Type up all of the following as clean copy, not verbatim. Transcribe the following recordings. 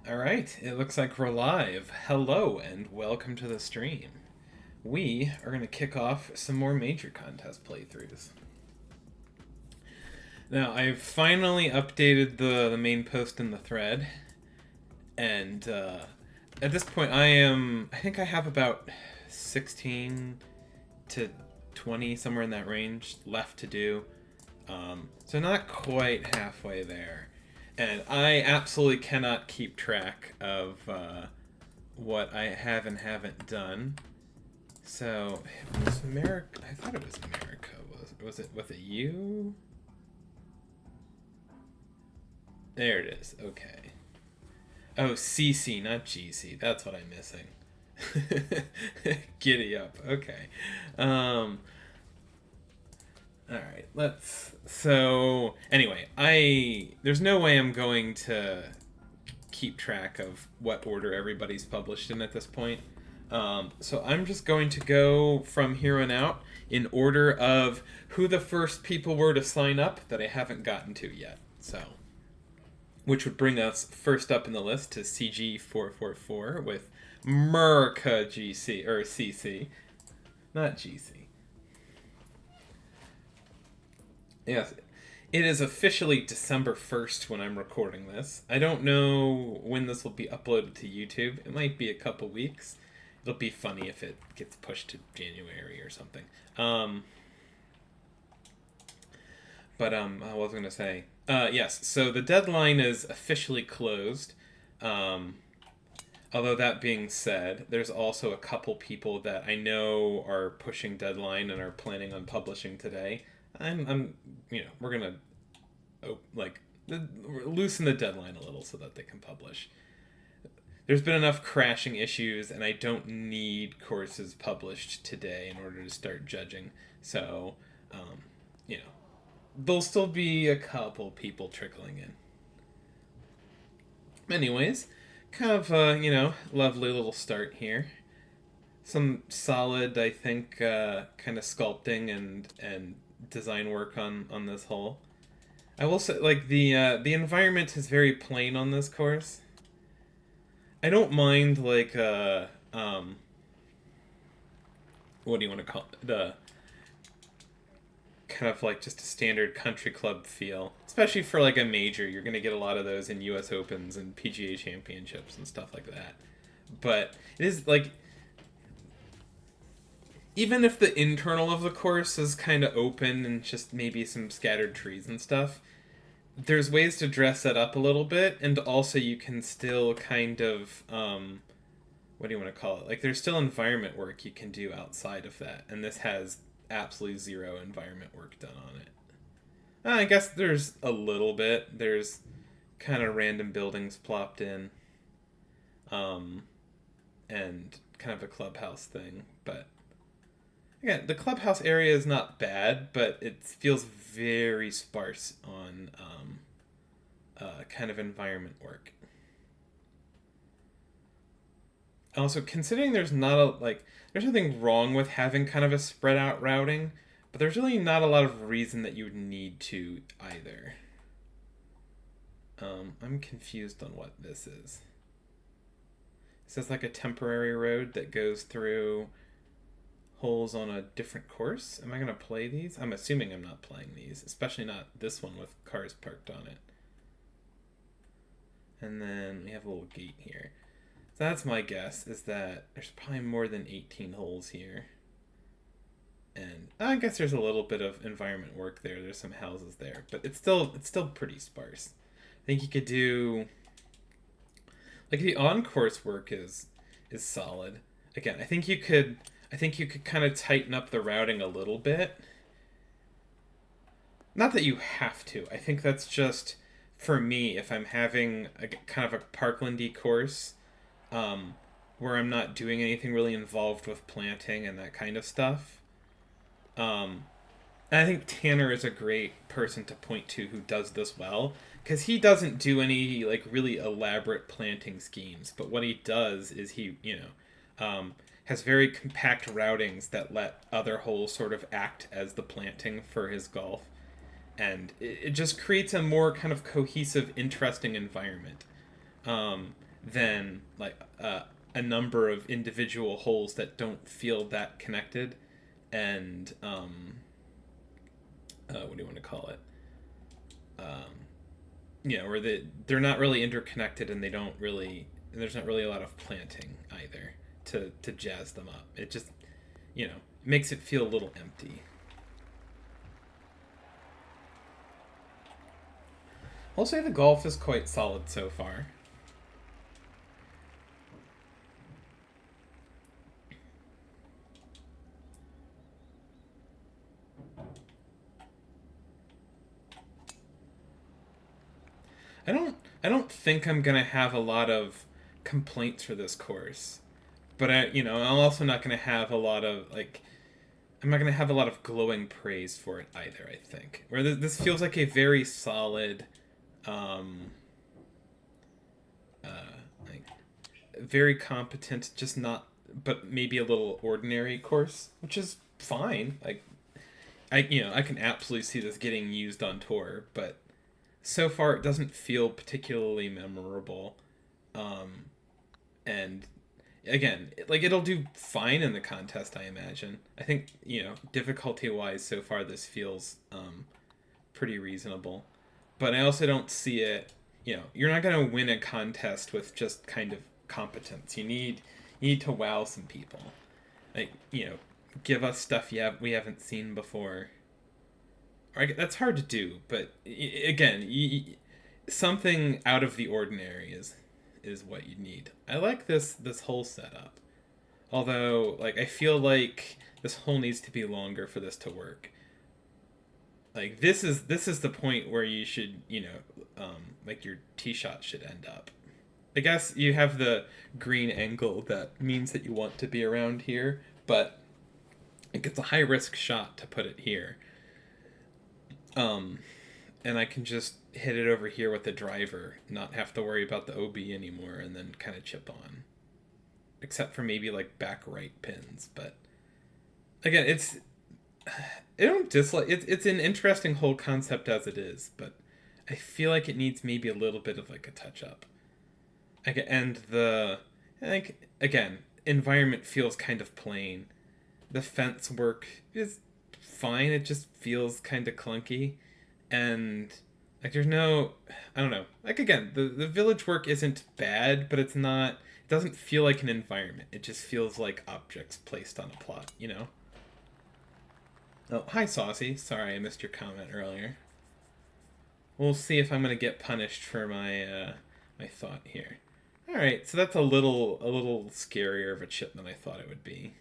All right, it looks like we're live. Hello and welcome to the stream. We are going to kick off some more major contest playthroughs. Now, I've finally updated the main post in the thread, and at this point I think I have about 16 to 20, somewhere in that range, left to do. So not quite halfway there. And I absolutely cannot keep track of what I have and haven't done. So, it was Merica. I thought it was Merica. Was it you? There it is. Okay. Oh, C.C, not G.C. That's what I'm missing. Giddy up. Okay. Alright, so, anyway, there's no way I'm going to keep track of what order everybody's published in at this point. So I'm just going to go from here on out in order of who the first people were to sign up that I haven't gotten to yet. So, which would bring us first up in the list to CG444 with Merica C.C, not GC. Yes, it is officially December 1st when I'm recording this. I don't know when this will be uploaded to YouTube. It might be a couple weeks. It'll be funny if it gets pushed to January or something. I was going to say, yes, so the deadline is officially closed. Although that being said, there's also a couple people that I know are pushing deadline and are planning on publishing today. We're gonna, loosen the deadline a little so that they can publish. There's been enough crashing issues, and I don't need courses published today in order to start judging. So, there'll still be a couple people trickling in. Anyways, kind of, lovely little start here. Some solid, I think, kind of sculpting and design work on this hole. I will say, the environment is very plain on this course. I don't mind what do you want to call it? The kind of just a standard country club feel, especially for a major. You're gonna get a lot of those in U.S. Opens and PGA Championships and stuff like that. But it is even if the internal of the course is kind of open and just maybe some scattered trees and stuff, there's ways to dress that up a little bit, and also you can still kind of, what do you want to call it? There's still environment work you can do outside of that, and this has absolutely zero environment work done on it. I guess there's a little bit. There's kind of random buildings plopped in, and kind of a clubhouse thing, but again, the clubhouse area is not bad, but it feels very sparse on kind of environment work. Also, considering there's not there's nothing wrong with having kind of a spread out routing, but there's really not a lot of reason that you would need to either. I'm confused on what this is. It says a temporary road that goes through holes on a different course. Am I going to play these? I'm assuming I'm not playing these, especially not this one with cars parked on it. And then we have a little gate here. So that's my guess, is that there's probably more than 18 holes here. And I guess there's a little bit of environment work there. There's some houses there, but it's still pretty sparse. I think you could do the on-course work is solid. Again, I think you could kind of tighten up the routing a little bit. Not that you have to. I think that's just, for me, if I'm having a kind of a parklandy course, where I'm not doing anything really involved with planting and that kind of stuff. And I think Tanner is a great person to point to who does this well, because he doesn't do any really elaborate planting schemes, but what he does is he has very compact routings that let other holes sort of act as the planting for his golf. And it just creates a more kind of cohesive, interesting environment. than like a number of individual holes that don't feel that connected, and what do you want to call it? Or they're not really interconnected, and they don't really there's not really a lot of planting either to jazz them up. It just makes it feel a little empty. I'll say the golf is quite solid so far. I don't think I'm gonna have a lot of complaints for this course, but I'm also not gonna have a lot of I'm not gonna have a lot of glowing praise for it either. I think where this feels like a very solid, um, like very competent, just not, but maybe a little ordinary course, which is fine. I can absolutely see this getting used on tour, but so far it doesn't feel particularly memorable. Um, and again, it'll do fine in the contest, I imagine. I think difficulty wise, so far this feels pretty reasonable, but I also don't see it. You're not gonna win a contest with just kind of competence. You need to wow some people. Like give us stuff we haven't seen before. That's hard to do, but again, something out of the ordinary is what you need. I like this whole setup, although I feel like this hole needs to be longer for this to work. Like this is the point where you should your tee shot should end up. I guess you have the green angle that means that you want to be around here, but it's a high risk shot to put it here. Um, and I can just hit it over here with the driver, not have to worry about the OB anymore, and then kind of chip on. Except for maybe back right pins, but again, I don't dislike it's an interesting whole concept as it is, but I feel like it needs maybe a little bit of a touch up. And again, environment feels kind of plain. The fence work is fine. It just feels kind of clunky, and there's no, I don't know. Again, the village work isn't bad, but it's not. It doesn't feel like an environment. It just feels like objects placed on a plot. Oh, hi, Saucy. Sorry, I missed your comment earlier. We'll see if I'm gonna get punished for my thought here. All right, so that's a little scarier of a chip than I thought it would be.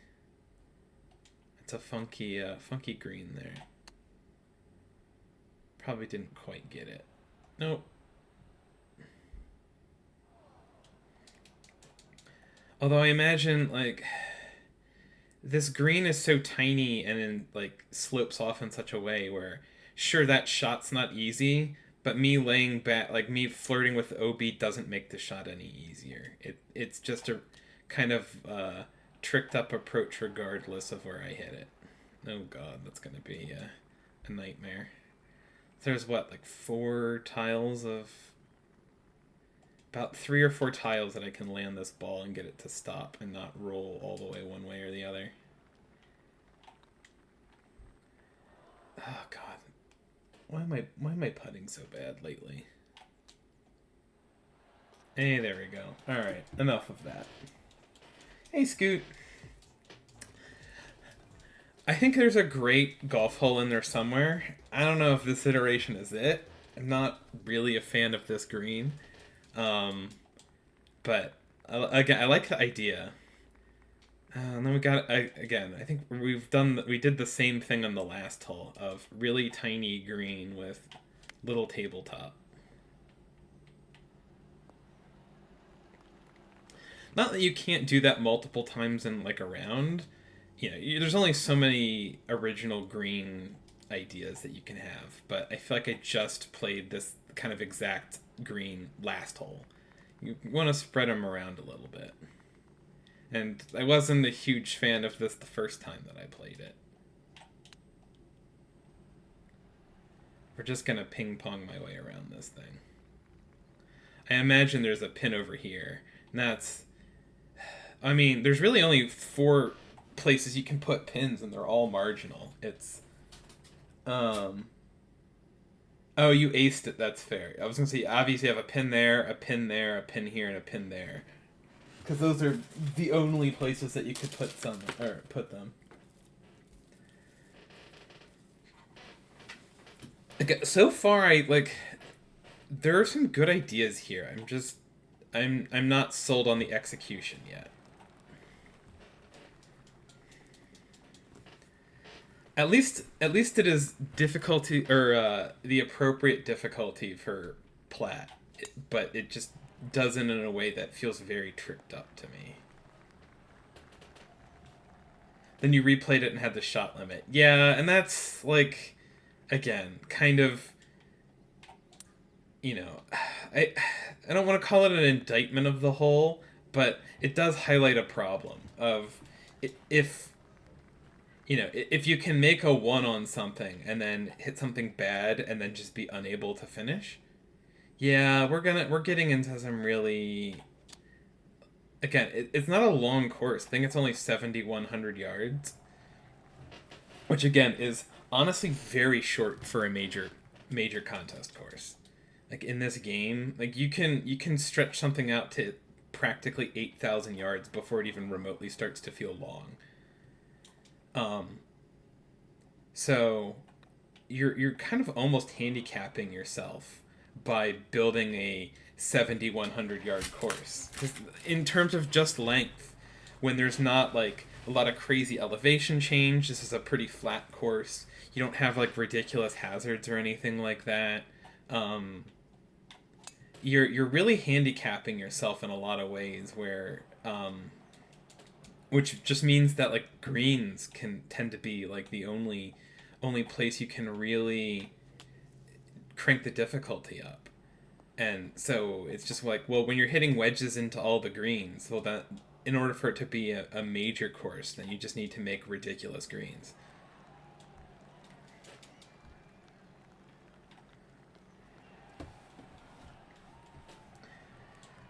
It's a funky green there. Probably didn't quite get it. Nope. Although I imagine this green is so tiny and slopes off in such a way where sure that shot's not easy, but me laying back me flirting with the OB doesn't make the shot any easier. It's just a kind of tricked up approach regardless of where I hit it. Oh god, that's gonna be a nightmare. There's four tiles of about 3 or 4 tiles that I can land this ball and get it to stop and not roll all the way one way or the other. Oh god. Why am I putting so bad lately? Hey, there we go. Alright, enough of that. Hey, Scoot. I think there's a great golf hole in there somewhere. I don't know if this iteration is it. I'm not really a fan of this green. But again, I like the idea. And then we got again. I think we did the same thing on the last hole of really tiny green with little tabletop. Not that you can't do that multiple times in a round. There's only so many original green ideas that you can have, but I feel like I just played this kind of exact green last hole. You want to spread them around a little bit. And I wasn't a huge fan of this the first time that I played it. We're just going to ping pong my way around this thing. I imagine there's a pin over here And that's, I mean, there's really only four places you can put pins, and they're all marginal. It's, um, oh, you aced it. That's fair. I was gonna say, obviously, you have a pin there, a pin there, a pin here, and a pin there, because those are the only places that you could put some or put them. Okay, so far, I like. There are some good ideas here. I'm not sold on the execution yet. At least it is difficulty or the appropriate difficulty for plat, but it just doesn't in a way that feels very tricked up to me. Then you replayed it and had the shot limit. Yeah, and that's like, again, kind of, you know, I I don't want to call it an indictment of the whole, but it does highlight a problem of if if you can make a one on something and then hit something bad and then just be unable to finish. Yeah, we're getting into some really, again, it's not a long course. I think it's only 7,100 yards, which again is honestly very short for a major contest course. Like in this game, like you can stretch something out to practically 8,000 yards before it even remotely starts to feel long. Um, so you're kind of almost handicapping yourself by building a 7,100 yard course. 'Cause in terms of just length, when there's not like a lot of crazy elevation change, this is a pretty flat course. You don't have like ridiculous hazards or anything like that. Um, you're really handicapping yourself in a lot of ways where which just means that like greens can tend to be like the only place you can really crank the difficulty up. And so it's just like, well, when you're hitting wedges into all the greens, well, that in order for it to be a major course, then you just need to make ridiculous greens.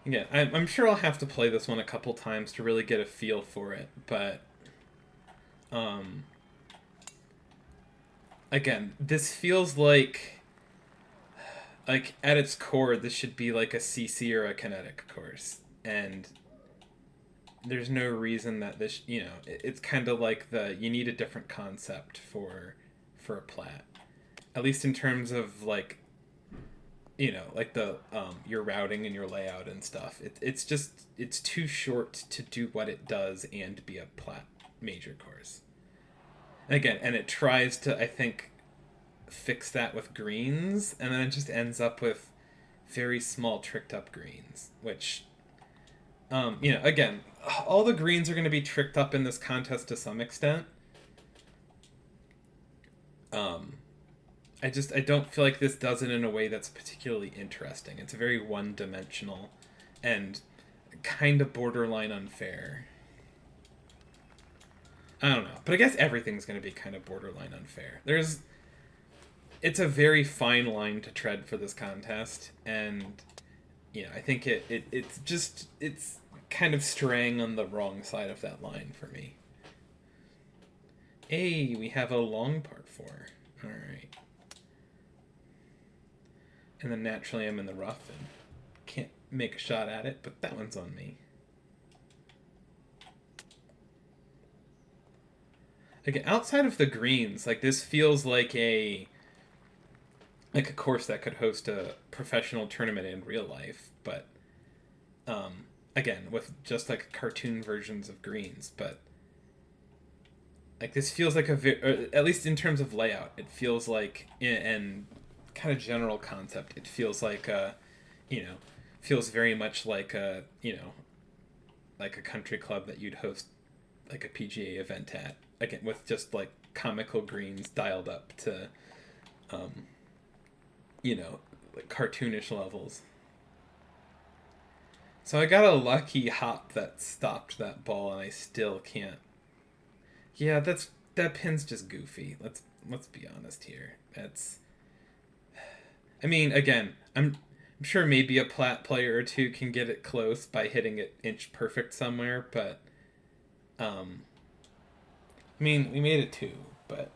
Yeah, I'm sure I'll have to play this one a couple times to really get a feel for it, but um, again, this feels like at its core, this should be like a CC or a kinetic course, and there's no reason that this, it's kind of like the you need a different concept for a plat, at least in terms of like like the your routing and your layout and stuff. It's just it's too short to do what it does and be a plat major course. And again, and it tries to, I think, fix that with greens, and then it just ends up with very small tricked up greens, which again, all the greens are going to be tricked up in this contest to some extent. um I don't feel like this does it in a way that's particularly interesting. It's very one dimensional and kind of borderline unfair. I don't know, but I guess everything's going to be kind of borderline unfair. It's a very fine line to tread for this contest, and I think it's kind of straying on the wrong side of that line for me. Hey, we have a long part four. All right. And then naturally I'm in the rough and can't make a shot at it, but that one's on me. Again, outside of the greens, like this feels like a course that could host a professional tournament in real life, but again, with just like cartoon versions of greens. But like this feels like at least in terms of layout, it feels like, and kind of general concept, it feels like you know feels very much like like a country club that you'd host like a PGA event at, again with just like comical greens dialed up to um like cartoonish levels. So I got a lucky hop that stopped that ball, and I still can't. Yeah, that pin's just goofy. Let's be honest here. That's. I mean, again, I'm sure maybe a plat player or two can get it close by hitting it inch perfect somewhere, but um, I mean, we made it two, but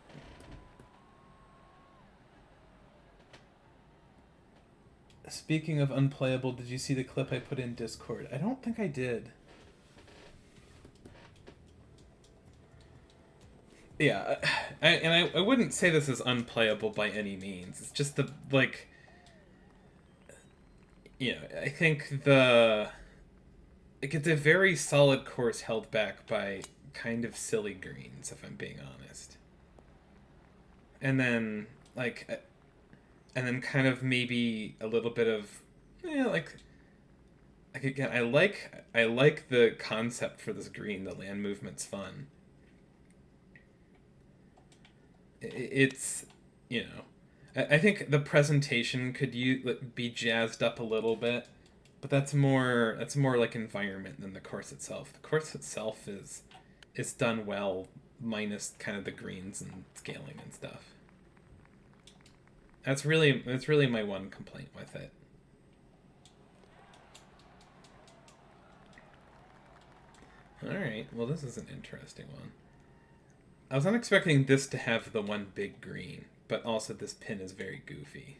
speaking of unplayable, did you see the clip I put in Discord? I don't think I did. Yeah, I wouldn't say this is unplayable by any means. It's just the like, I think it's a very solid course held back by kind of silly greens, if I'm being honest. And then and then kind of maybe a little bit of, like again, I like the concept for this green. The land movement's fun. It's I think the presentation could be jazzed up a little bit, but that's more like environment than the course itself. The course itself is done well, minus kind of the greens and scaling and stuff. That's really my one complaint with it. All right, well this is an interesting one. I was not expecting this to have the one big green, but also this pin is very goofy.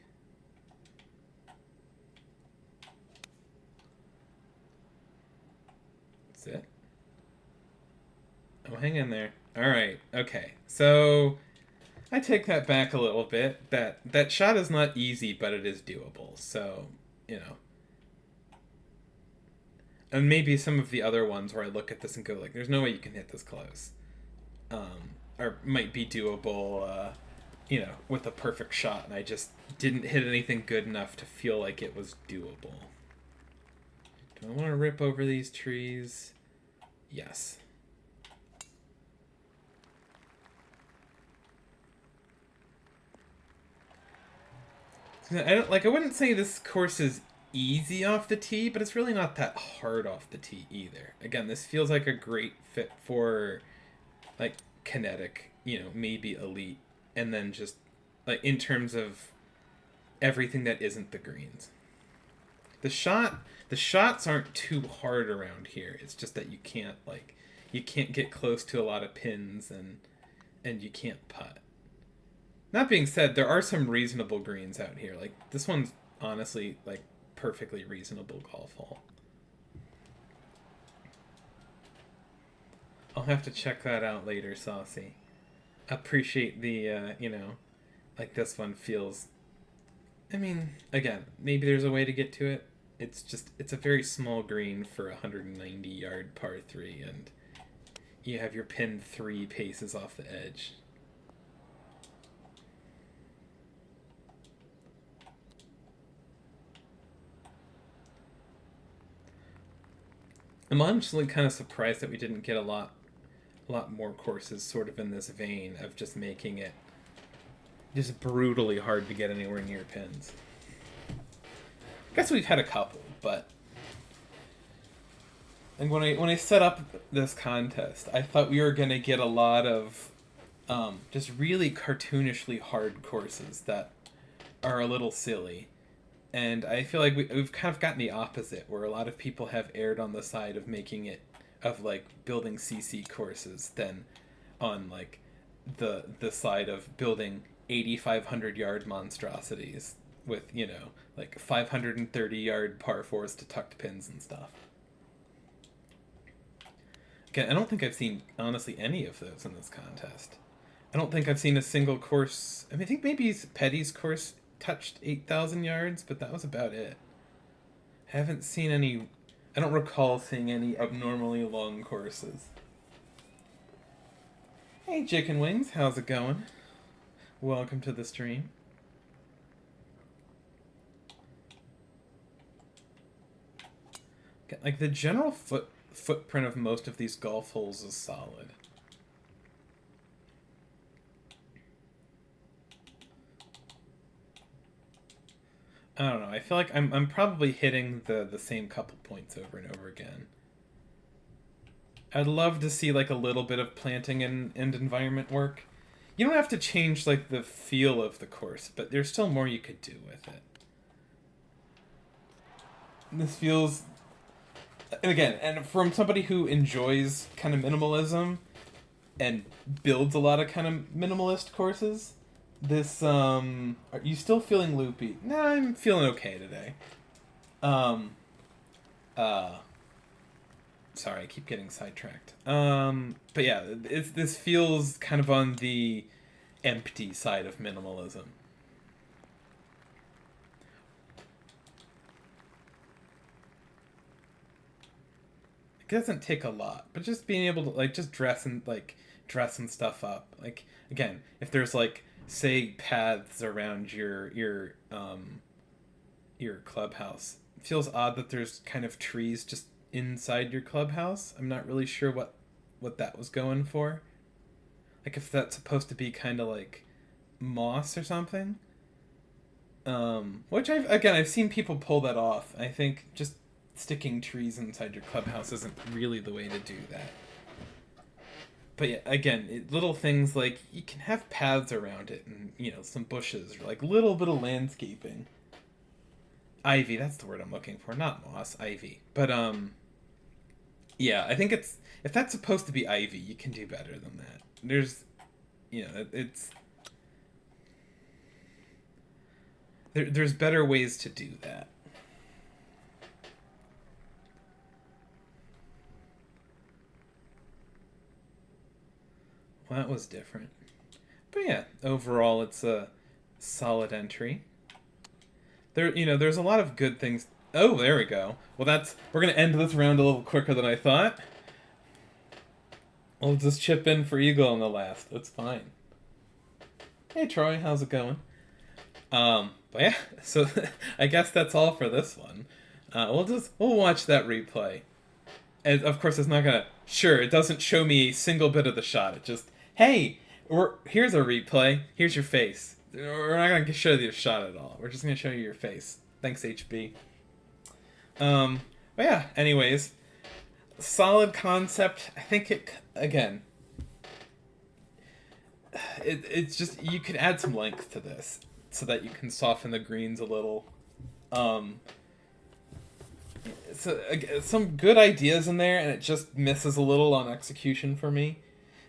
That's it. Oh, hang in there. All right. Okay. So I take that back a little bit. That shot is not easy, but it is doable. So, you know. And maybe some of the other ones where I look at this and go like, "There's no way you can hit this close," or might be doable. With a perfect shot, and I just didn't hit anything good enough to feel like it was doable. Do I want to rip over these trees? Yes. I wouldn't say this course is easy off the tee, but it's really not that hard off the tee either. Again, this feels like a great fit for like kinetic, maybe elite, and then just like in terms of everything that isn't the greens. The shots aren't too hard around here. It's just that you can't get close to a lot of pins and you can't putt. That being said, there are some reasonable greens out here. Like this one's honestly like perfectly reasonable golf hole. I'll have to check that out later, Saucy. Appreciate the like this one feels. I mean, again, maybe there's a way to get to it. It's a very small green for a 190-yard par 3, and you have your pin 3 paces off the edge. I'm honestly kind of surprised that we didn't get a lot more courses sort of in this vein of just making it just brutally hard to get anywhere near pins. I guess we've had a couple, but and when I set up this contest, I thought we were gonna get a lot of just really cartoonishly hard courses that are a little silly. And I feel like we've kind of gotten the opposite, where a lot of people have erred on the side of making it, of like building CC courses than on like the side of building 8,500-yard monstrosities with, like 530-yard par 4s to tucked pins and stuff. Again, I don't think I've seen, honestly, any of those in this contest. I don't think I've seen a single course. I mean, I think maybe Petty's course touched 8,000 yards, but that was about it. I haven't seen any. I don't recall seeing any abnormally long courses. Hey, Chicken Wings, how's it going? Welcome to the stream. Like the general footprint of most of these golf holes is solid. I don't know. I feel like I'm probably hitting the same couple points over and over again. I'd love to see like a little bit of planting and environment work. You don't have to change like the feel of the course, but there's still more you could do with it. This feels, and again, and from somebody who enjoys kind of minimalism and builds a lot of kind of minimalist courses, this are you still feeling loopy? Nah, I'm feeling okay today. Um, uh, Sorry, I keep getting sidetracked. But yeah, this feels kind of on the empty side of minimalism. It doesn't take a lot, but just being able to like just dressing stuff up. Like again, if there's like say paths around your clubhouse, it feels odd that there's kind of trees just inside your clubhouse. I'm not really sure what that was going for. Like if that's supposed to be kind of like moss or something. Which I've seen people pull that off. I think just sticking trees inside your clubhouse isn't really the way to do that. But yeah, again, little things like you can have paths around it, and some bushes or like little bit of landscaping. Ivy, that's the word I'm looking for, not moss, ivy. But yeah, I think if that's supposed to be ivy, you can do better than that. It's there's better ways to do that. Well, that was different. But yeah, overall, it's a solid entry. There's a lot of good things. Oh, there we go. Well, we're gonna end this round a little quicker than I thought. I'll just chip in for Eagle on the last. That's fine. Hey, Troy, how's it going? But yeah, so I guess that's all for this one. We'll watch that replay. And of course, it's not gonna. Sure, it doesn't show me a single bit of the shot. It just, hey, here's a replay. Here's your face. We're not gonna show you the shot at all. We're just gonna show you your face. Thanks, HB. But yeah. Anyways, solid concept. I think again. It's just you could add some length to this so that you can soften the greens a little. So some good ideas in there, and it just misses a little on execution for me.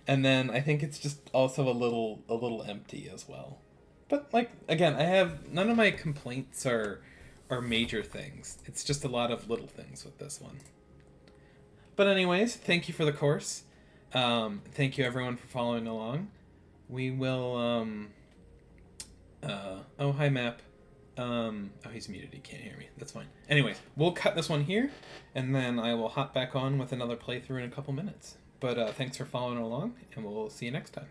And then I think it's just also a little empty as well. But like again, I have none of my complaints are major things. It's just a lot of little things with this one. But anyways, thank you for the course. Thank you everyone for following along. We will oh, hi Map. Oh, he's muted. He can't hear me. That's fine. Anyways, we'll cut this one here, and then I will hop back on with another playthrough in a couple minutes. But thanks for following along, and we'll see you next time.